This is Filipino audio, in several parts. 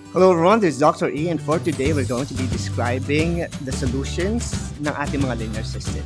Hello everyone, this is Dr. E and for today we're going to be describing the solutions ng ating mga linear systems.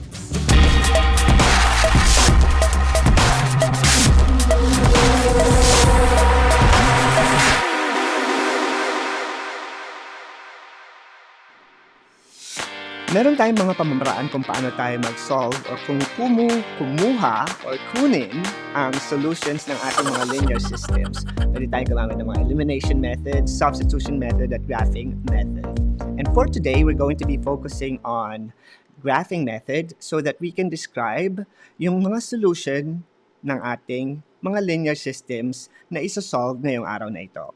Meron tayong mga pamamaraan kung paano tayo mag-solve or kung kumuha or kunin ang solutions ng ating mga linear systems. Pwede tayong gumamit ng mga elimination method, substitution method, at graphing method. And for today, we're going to be focusing on graphing method so that we can describe yung mga solution ng ating mga linear systems na isa-solve ngayong araw na ito.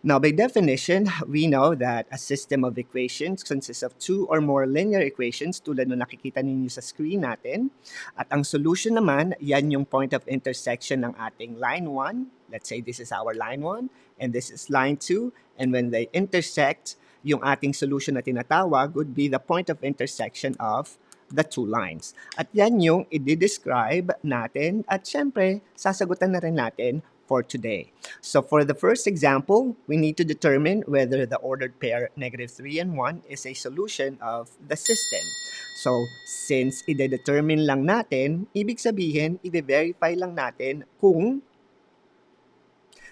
Now, by definition, we know that a system of equations consists of two or more linear equations tulad na nakikita ninyo sa screen natin. At ang solution naman, yan yung point of intersection ng ating line 1. Let's say this is our line 1 and this is line 2. And when they intersect, yung ating solution na tinatawag would be the point of intersection of the two lines. At yan yung i-describe natin at syempre, sasagutan na rin natin for today. So for the first example, we need to determine whether the ordered pair -3 and 1 is a solution of the system. So since i-determine lang natin, ibig sabihin, i-verify lang natin kung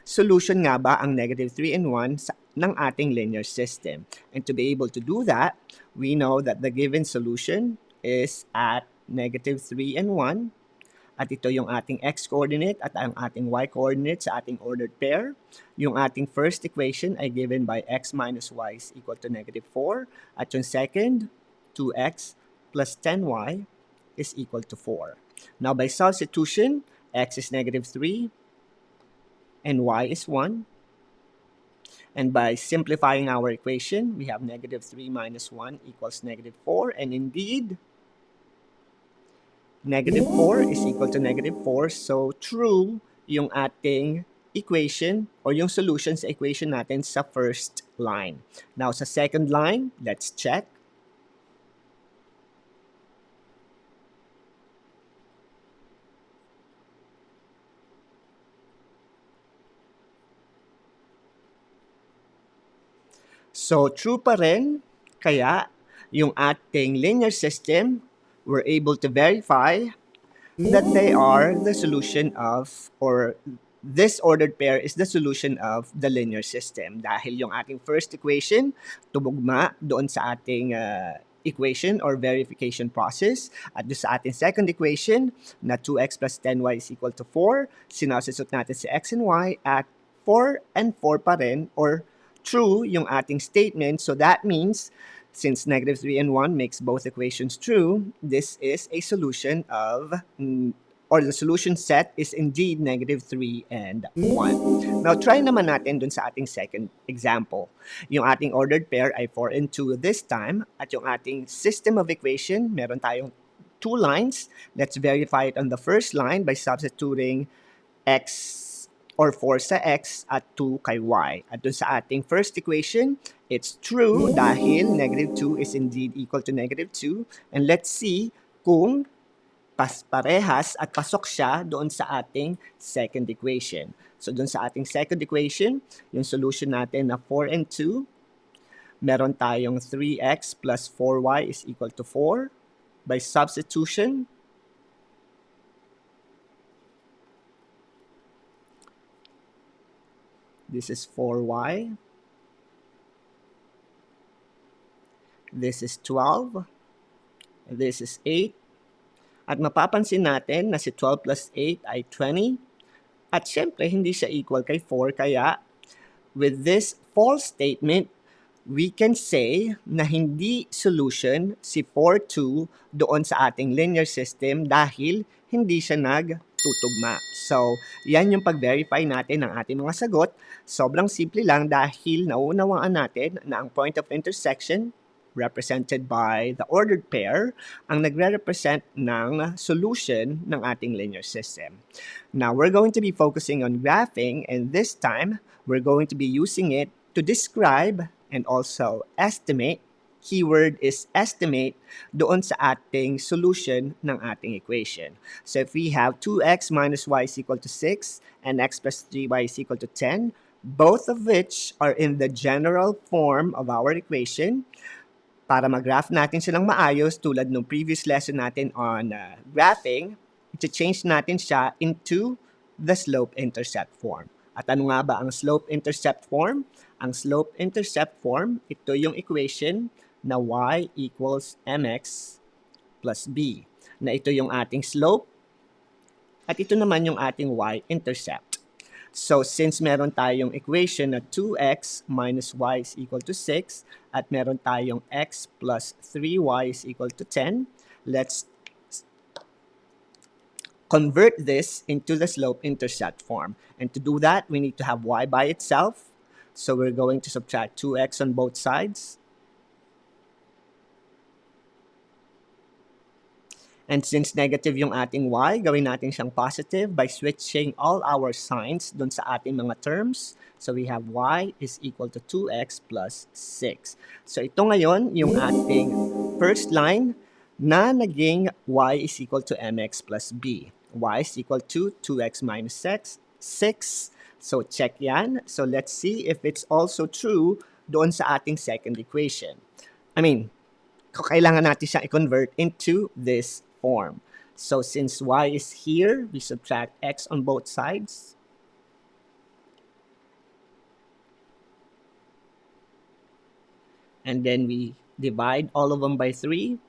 solution nga ba ang -3 and 1 ng ating linear system. And to be able to do that, we know that the given solution is at -3 and 1. At ito yung ating x-coordinate at ang ating y-coordinate sa ating ordered pair. Yung ating first equation ay given by x minus y is equal to -4. At yung second, 2x plus 10y is equal to 4. Now by substitution, x is -3 and y is 1. And by simplifying our equation, we have -3 minus 1 equals -4. And indeed, -4 is equal to -4. So, true yung ating equation or yung solution sa equation natin sa first line. Now, sa second line, let's check. So, true pa rin. Kaya, yung ating linear system, we're able to verify that they are the solution of, or this ordered pair is the solution of the linear system. Dahil yung ating first equation, tumugma doon sa ating equation or verification process. At doon sa ating second equation, na 2x plus 10y is equal to 4, sinasisot natin si x and y at 4 and 4 pa rin, or true yung ating statement. So that means, since -3 and 1 makes both equations true, this is a solution of, or the solution set is indeed -3 and 1. Now, try naman natin dun sa ating second example. Yung ating ordered pair ay 4 and 2 this time, at yung ating system of equation, meron tayong two lines. Let's verify it on the first line by substituting x or 4 sa x at 2 kay y. At dun sa ating first equation, it's true dahil -2 is indeed equal to -2. And let's see kung parehas at pasok siya doon sa ating second equation. So doon sa ating second equation, yung solution natin na 4 and 2, meron tayong 3x plus 4y is equal to 4. By substitution, this is 4y. This is 12. This is 8. At mapapansin natin na si 12 plus 8 ay 20. At syempre, hindi siya equal kay 4. Kaya, with this false statement, we can say na hindi solution si 4, 2 doon sa ating linear system dahil hindi siya nagtutugma. So, yan yung pag-verify natin ng ating mga sagot. Sobrang simple lang dahil nauunawaan natin na ang point of intersection represented by the ordered pair ang nagre-represent ng solution ng ating linear system. Now, we're going to be focusing on graphing, and this time, we're going to be using it to describe and also estimate. Keyword is estimate doon sa ating solution ng ating equation. So if we have 2x minus y is equal to 6 and x plus 3y is equal to 10, both of which are in the general form of our equation. Para mag-graph natin silang maayos tulad ng previous lesson natin on graphing, i-change natin siya into the slope-intercept form. At ano nga ba ang slope-intercept form? Ang slope-intercept form, ito yung equation na y equals mx plus b. Na ito yung ating slope at ito naman yung ating y-intercept. So, since meron tayong equation na 2x minus y is equal to 6 at meron tayong x plus 3y is equal to 10, let's convert this into the slope-intercept form. And to do that, we need to have y by itself. So, we're going to subtract 2x on both sides. And since negative yung ating y, gawin natin siyang positive by switching all our signs dun sa ating mga terms. So we have y is equal to 2x plus 6. So ito ngayon yung ating first line na naging y is equal to mx plus b. Y is equal to 2x minus 6. So check yan. So let's see if it's also true doon sa ating second equation. Kailangan natin siyang i-convert into this form. So since y is here, we subtract x on both sides. And then we divide all of them by 3.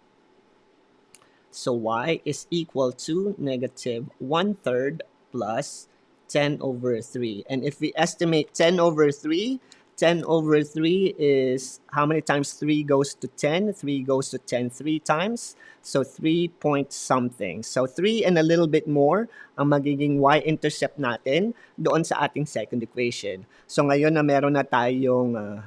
So y is equal to negative 1/3 plus 10 over 3. And if we estimate 10 over 3, 10 over 3 is how many times 3 goes to 10? 3 goes to 10 3 times. So 3 point something. So 3 and a little bit more ang magiging y-intercept natin doon sa ating second equation. So ngayon na meron na tayong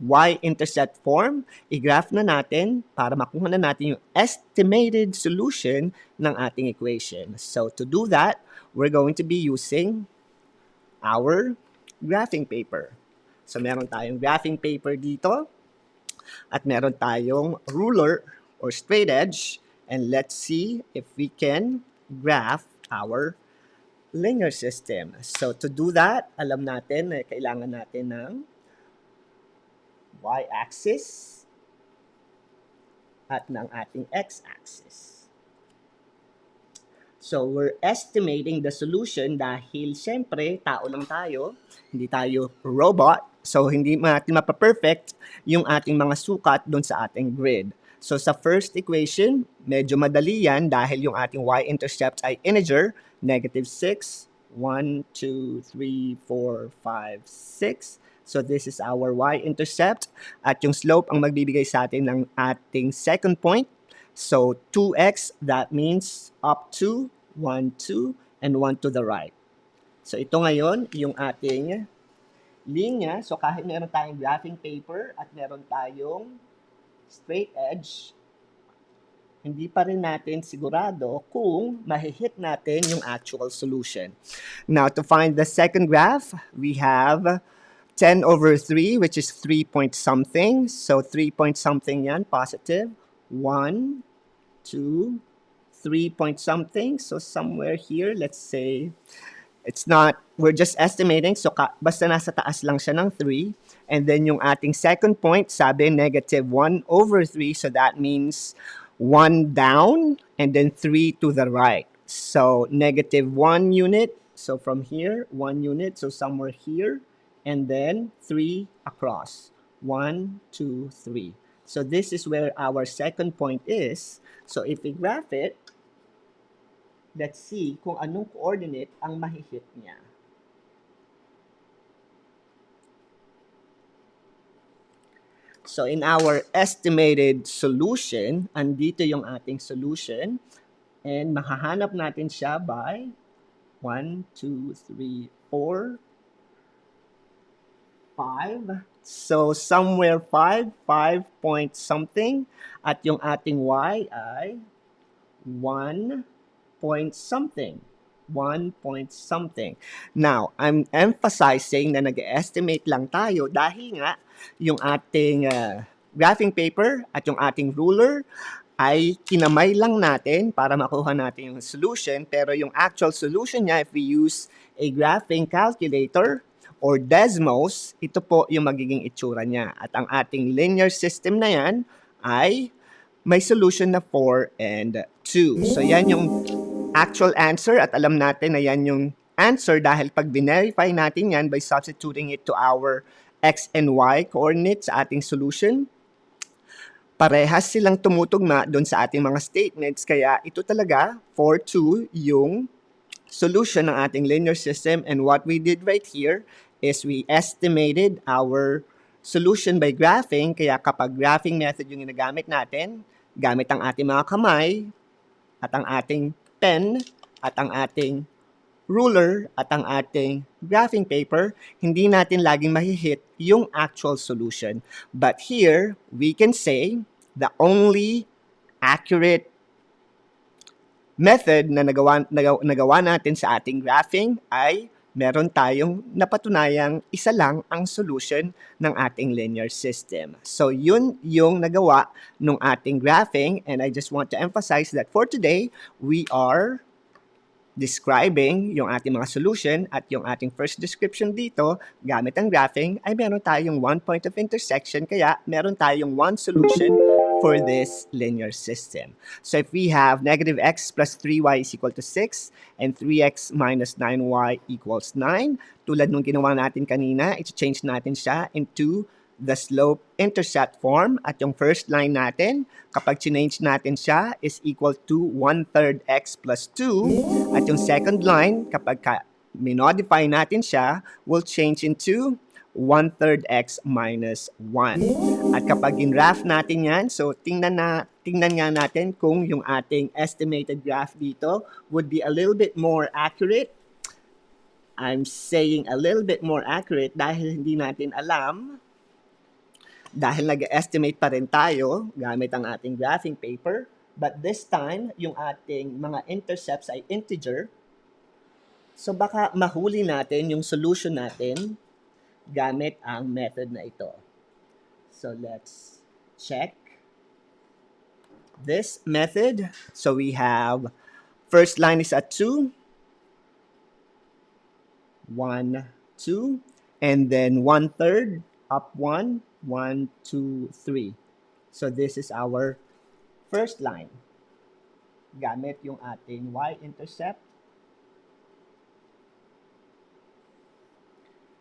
y-intercept form, i-graph na natin para makuha na natin yung estimated solution ng ating equation. So to do that, we're going to be using our graphing paper. So meron tayong graphing paper dito at meron tayong ruler or straight edge, and let's see if we can graph our linear system. So to do that, alam natin na kailangan natin ng y-axis at ng ating x-axis. So, we're estimating the solution dahil syempre, tao lang tayo, hindi tayo robot. So, hindi natin mapaperfect yung ating mga sukat doon sa ating grid. So, sa first equation, medyo madali yan dahil yung ating y-intercept ay integer, negative 6, 1, 2, 3, 4, 5, 6. So, this is our y-intercept. At yung slope ang magbibigay sa atin ng ating second point. So, 2x, that means up to 1, 2, and 1 to the right. So, ito ngayon, yung ating linya. So, kahit meron tayong graphing paper at meron tayong straight edge, hindi pa rin natin sigurado kung mahihit natin yung actual solution. Now, to find the second graph, we have 10 over 3, which is 3 point something. So, 3 point something yan, positive. 1, 2, 3 point something. So somewhere here, let's say, it's not, we're just estimating. So basta nasa taas lang siya ng 3. And then yung ating second point, sabi negative 1 over 3. So that means 1 down and then 3 to the right. So negative 1 unit. So from here, 1 unit. So somewhere here. And then 3 across. 1, 2, 3. So this is where our second point is. So if we graph it, let's see kung anong coordinate ang mahihit niya. So in our estimated solution, andito yung ating solution. And mahahanap natin siya by 1, 2, 3, 4, 5. So somewhere 5 point something. At yung ating y ay 1 point something. 1 point something. Now, I'm emphasizing na nag-estimate lang tayo dahil nga yung ating graphing paper at yung ating ruler ay kinamay lang natin para makuha natin yung solution. Pero yung actual solution niya, if we use a graphing calculator or Desmos, ito po yung magiging itsura niya. At ang ating linear system na yan ay may solution na 4 and 2. So yan yung actual answer at alam natin na yan yung answer dahil pag verify natin yan by substituting it to our x and y coordinates sa ating solution, parehas silang tumutugma doon sa ating mga statements. Kaya ito talaga, 4, 2, yung solution ng ating linear system. And what we did right here is we estimated our solution by graphing. Kaya kapag graphing method yung ginagamit natin, gamit ang ating mga kamay at ang ating pen at ang ating ruler at ang ating graphing paper, hindi natin laging mahihit yung actual solution. But here, we can say the only accurate method na nagawa natin sa ating graphing ay meron tayong napatunayang isa lang ang solution ng ating linear system. So yun yung nagawa ng ating graphing, and I just want to emphasize that for today, we are describing yung ating mga solution at yung ating first description dito gamit ang graphing ay meron tayong one point of intersection, kaya meron tayong one solution for this linear system. So if we have negative x plus 3y is equal to 6 and 3x minus 9y equals 9, tulad nung ginawa natin kanina, i-change natin siya into the slope-intercept form. At yung first line natin, kapag change natin siya, is equal to 1/3 x plus 2. At yung second line, kapag minodify natin siya, will change into 1/3 x minus 1. At kapag in-graph natin yan, so tingnan nga natin kung yung ating estimated graph dito would be a little bit more accurate. I'm saying a little bit more accurate dahil hindi natin alam, dahil nag-estimate pa rin tayo gamit ang ating graphing paper. But this time, yung ating mga intercepts ay integer. So baka mahuli natin yung solution natin gamit ang method na ito. So let's check this method. So we have, first line is at 2, 1, 2, and then 1/3 up 1, 1, 2, 3. So this is our first line. Gamit yung ating y-intercept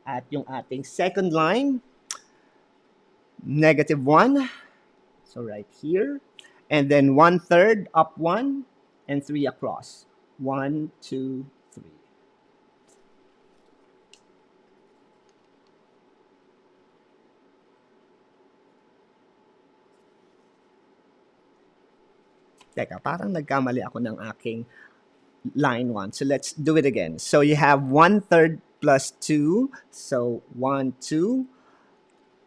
at yung ating second line, negative 1. So right here. And then 1/3 up 1 and 3 across. 1, 2, 3. Teka, parang nagkamali ako ng aking line 1. So let's do it again. So you have 1/3 plus 2. So 1, 2.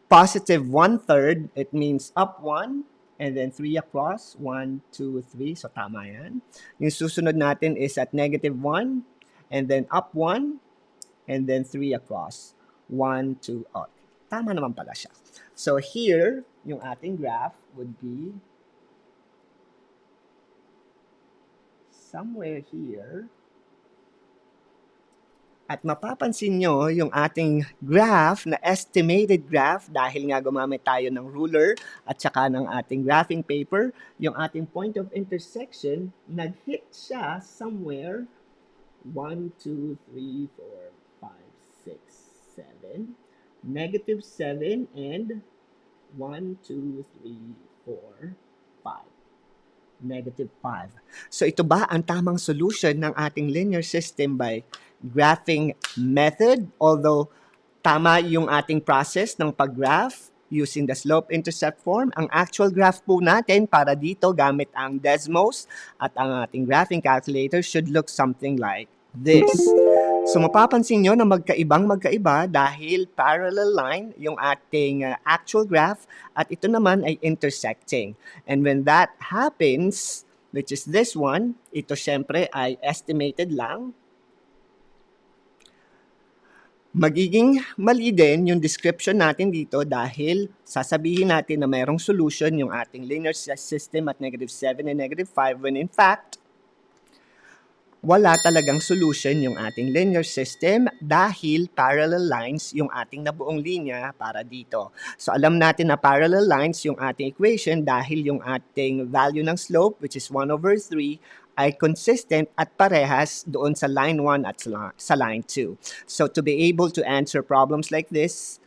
Positive 1/3, it means up 1. And then 3 across. 1, 2, 3. So tama yan. Yung susunod natin is at negative 1. And then up 1. And then 3 across. 1, 2, oh. Tama naman pala siya. So here, yung ating graph would be somewhere here. At mapapansin nyo yung ating graph na estimated graph dahil nga gumamit tayo ng ruler at saka ng ating graphing paper, yung ating point of intersection, nag-hit siya somewhere 1, 2, 3, 4, 5, 6, 7, negative 7, and 1, 2, 3, 4, 5. Negative 5. So ito ba ang tamang solution ng ating linear system by graphing method? Although tama yung ating process ng pag-graph using the slope-intercept form, ang actual graph po natin para dito gamit ang Desmos at ang ating graphing calculator should look something like this. So mapapansin nyo na magkaiba dahil parallel line yung ating actual graph at ito naman ay intersecting. And when that happens, which is this one, ito syempre ay estimated lang. Magiging mali din yung description natin dito dahil sasabihin natin na mayroong solution yung ating linear system at negative 7 and negative 5 when in fact, wala talagang solution yung ating linear system dahil parallel lines yung ating nabuong linya para dito. So alam natin na parallel lines yung ating equation dahil yung ating value ng slope, which is 1 over 3, ay consistent at parehas doon sa line 1 at sa line 2. So to be able to answer problems like this,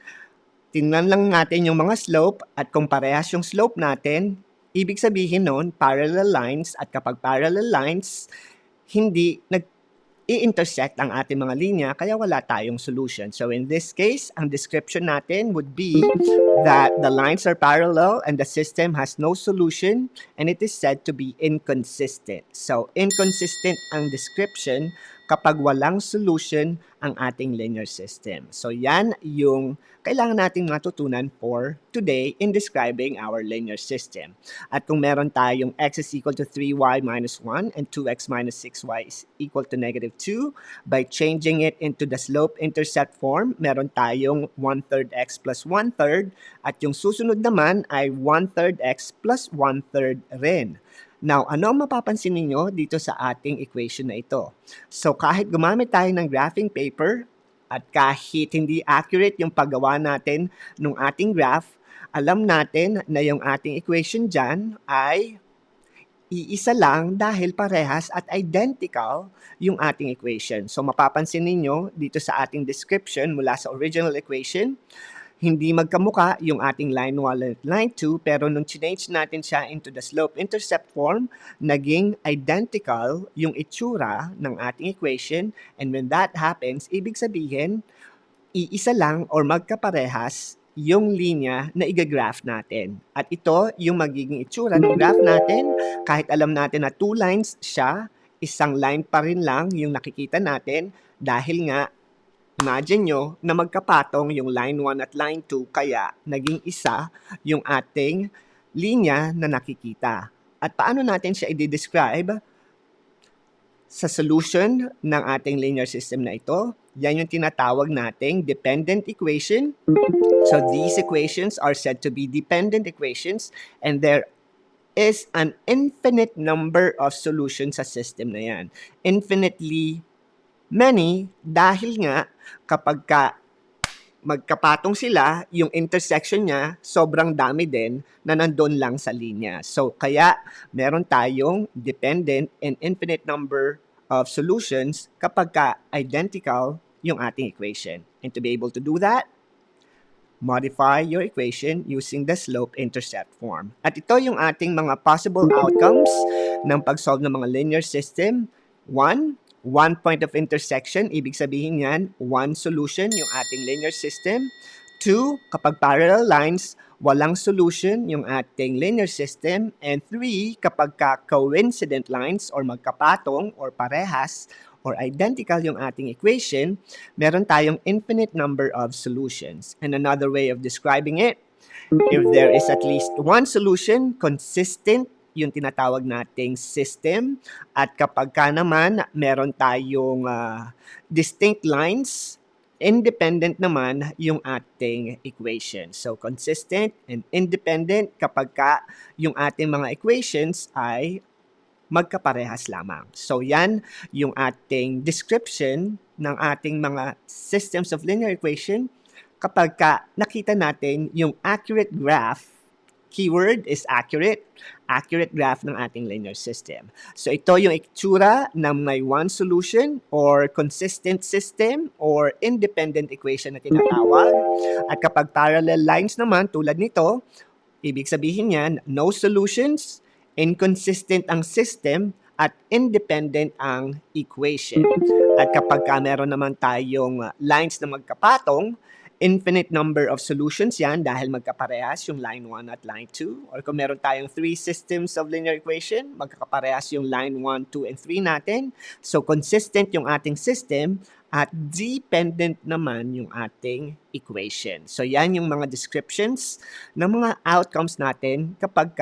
tingnan lang natin yung mga slope at kung parehas yung slope natin, ibig sabihin nun, parallel lines, at kapag parallel lines, hindi i-intersect ang ating mga linya kaya wala tayong solution. So in this case, ang description natin would be that the lines are parallel and the system has no solution and it is said to be inconsistent. So inconsistent ang description kapag walang solution ang ating linear system. So yan yung kailangan nating matutunan for today in describing our linear system. At kung meron tayong x is equal to 3y minus 1 and 2x minus 6y is equal to negative 2, by changing it into the slope-intercept form, meron tayong 1/3 x plus 1/3 at yung susunod naman ay 1/3 x plus 1/3 rin. Now, ano ang mapapansin ninyo dito sa ating equation na ito? So, kahit gumamit tayo ng graphing paper at kahit hindi accurate yung paggawa natin ng ating graph, alam natin na yung ating equation dyan ay iisa lang dahil parehas at identical yung ating equation. So mapapansin ninyo dito sa ating description mula sa original equation, hindi magkamuka yung ating line 1 at line 2 pero nung change natin siya into the slope-intercept form, naging identical yung itsura ng ating equation, and when that happens, ibig sabihin, iisa lang or magkaparehas yung linya na igagraph natin. At ito yung magiging itsura ng graph natin kahit alam natin na 2 lines siya, isang line pa rin lang yung nakikita natin dahil nga imagine nyo na magkapatong yung line 1 at line 2 kaya naging isa yung ating linya na nakikita. At paano natin siya i-describe? Sa solution ng ating linear system na ito, yan yung tinatawag nating dependent equation. So these equations are said to be dependent equations and there is an infinite number of solutions sa system na yan. Infinitely many dahil nga kapag magkapatong sila, yung intersection niya, sobrang dami din na nandun lang sa linya. So, kaya meron tayong dependent and infinite number of solutions kapag identical yung ating equation. And to be able to do that, modify your equation using the slope-intercept form. At ito yung ating mga possible outcomes ng pag-solve ng mga linear system. 1 point of intersection, ibig sabihin yan, 1 solution yung ating linear system. 2, kapag parallel lines, walang solution yung ating linear system. And 3, kapag coincident lines or magkapatong or parehas or identical yung ating equation, meron tayong infinite number of solutions. And another way of describing it, if there is at least 1 solution, consistent yung tinatawag nating system. At kapag naman meron tayong distinct lines, independent naman yung ating equation. So, consistent and independent kapag yung ating mga equations ay magkaparehas lamang. So, yan yung ating description ng ating mga systems of linear equation kapag nakita natin yung accurate graph. Keyword is accurate graph ng ating linear system. So ito yung itsura ng may 1 solution or consistent system or independent equation na tinatawag. At kapag parallel lines naman tulad nito, ibig sabihin yan, no solutions, inconsistent ang system, at independent ang equation. At kapag meron naman tayong lines na magkapatong, infinite number of solutions yan dahil magkaparehas yung line 1 at line 2. Or kung meron tayong 3 systems of linear equation, magkakaparehas yung line 1, 2, and 3 natin. So, consistent yung ating system at dependent naman yung ating equation. So, yan yung mga descriptions ng mga outcomes natin kapag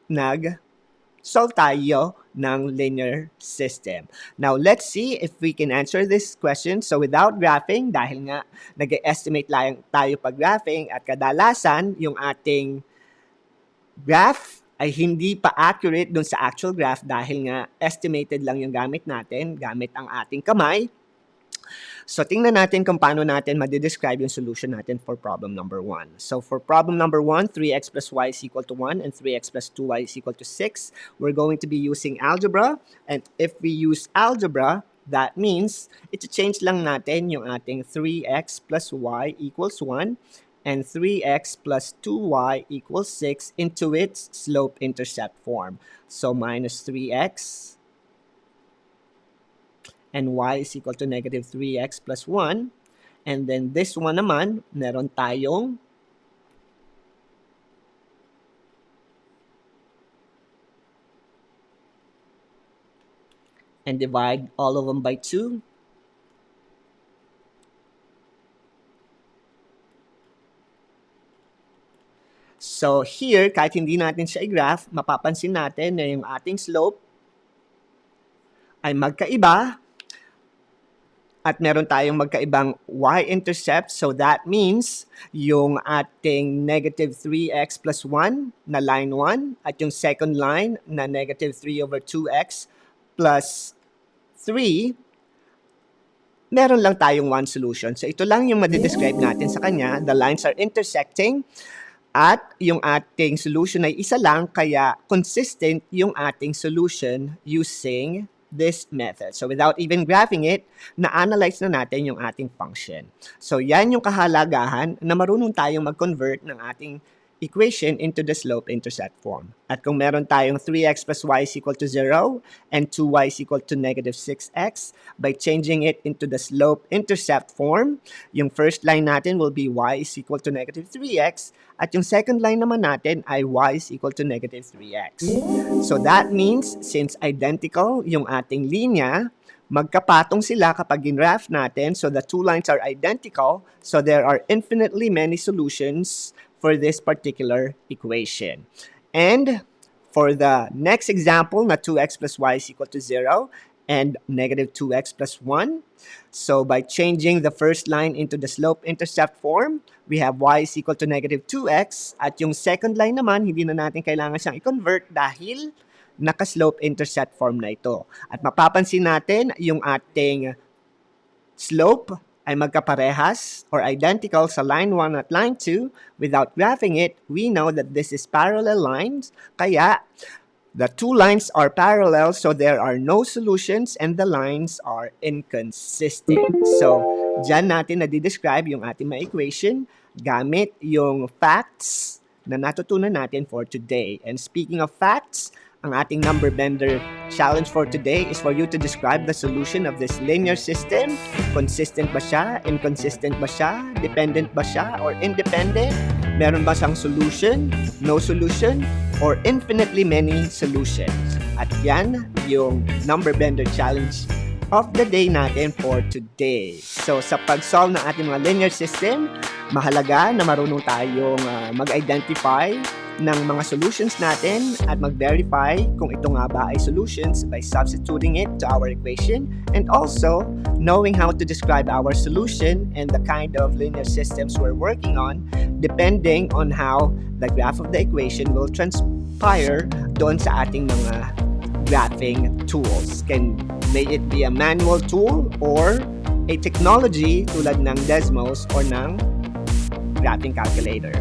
nag-solve tayo ng linear system. Now, let's see if we can answer this question. So, without graphing, dahil nga nag-estimate lang tayo pag graphing at kadalasan yung ating graph ay hindi pa accurate dun sa actual graph dahil nga estimated lang yung gamit natin, gamit ang ating kamay. So, tingnan natin kung paano natin ma-describe yung solution natin for problem number 1. So, for problem number 1, 3x plus y is equal to 1 and 3x plus 2y is equal to 6. We're going to be using algebra. And if we use algebra, that means iti-change lang natin yung ating 3x plus y equals 1 and 3x plus 2y equals 6 into its slope-intercept form. So, minus 3x and y is equal to negative 3x plus 1. And then this one naman, meron tayong and divide all of them by 2. So here, kahit hindi natin siya i-graph, mapapansin natin na yung ating slope ay magkaiba at meron tayong magkaibang y-intercept. So that means yung ating negative 3x plus 1 na line 1 at yung second line na negative 3 over 2x plus 3, meron lang tayong one solution. So ito lang yung madidescribe natin sa kanya. The lines are intersecting at yung ating solution ay isa lang, kaya consistent yung ating solution using this method. So without even graphing it, na-analyze na natin yung ating function. So yan yung kahalagahan na marunong tayong mag-convert ng ating equation into the slope-intercept form. At kung meron tayong 3x plus y is equal to 0 and 2y is equal to negative 6x, by changing it into the slope-intercept form, yung first line natin will be y is equal to negative 3x at yung second line naman natin ay y is equal to negative 3x. So that means, since identical yung ating linya, magkapatong sila kapag ginraph natin, so the two lines are identical, so there are infinitely many solutions for this particular equation. And for the next example, na 2x plus y is equal to 0 and negative 2x plus 1. So by changing the first line into the slope-intercept form, we have y is equal to negative 2x. At yung second line naman, hindi na natin kailangan siyang i-convert dahil naka-slope-intercept form na ito. At mapapansin natin yung ating slope ay magkaparehas or identical sa line 1 at line 2. Without graphing it, we know that this is parallel lines. Kaya, the two lines are parallel, so there are no solutions and the lines are inconsistent. So, dyan natin na-describe yung ating mga equation gamit yung facts na natutunan natin for today. And speaking of facts, ang ating Numberbender challenge for today is for you to describe the solution of this linear system. Consistent ba siya? Inconsistent ba siya? Dependent ba siya? Or independent? Meron ba siyang solution? No solution? Or infinitely many solutions? At yan yung Numberbender challenge of the day natin for today. So sa pag-solve ng ating mga linear system, mahalaga na marunong tayong mag-identify ng mga solutions natin at mag-verify kung ito nga ba ay solutions by substituting it to our equation, and also knowing how to describe our solution and the kind of linear systems we're working on depending on how the graph of the equation will transpire doon sa ating mga graphing tools. May it be a manual tool or a technology tulad ng Desmos or ng graphing calculator.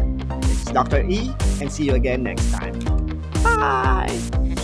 It's Dr. E, and see you again next time. Bye!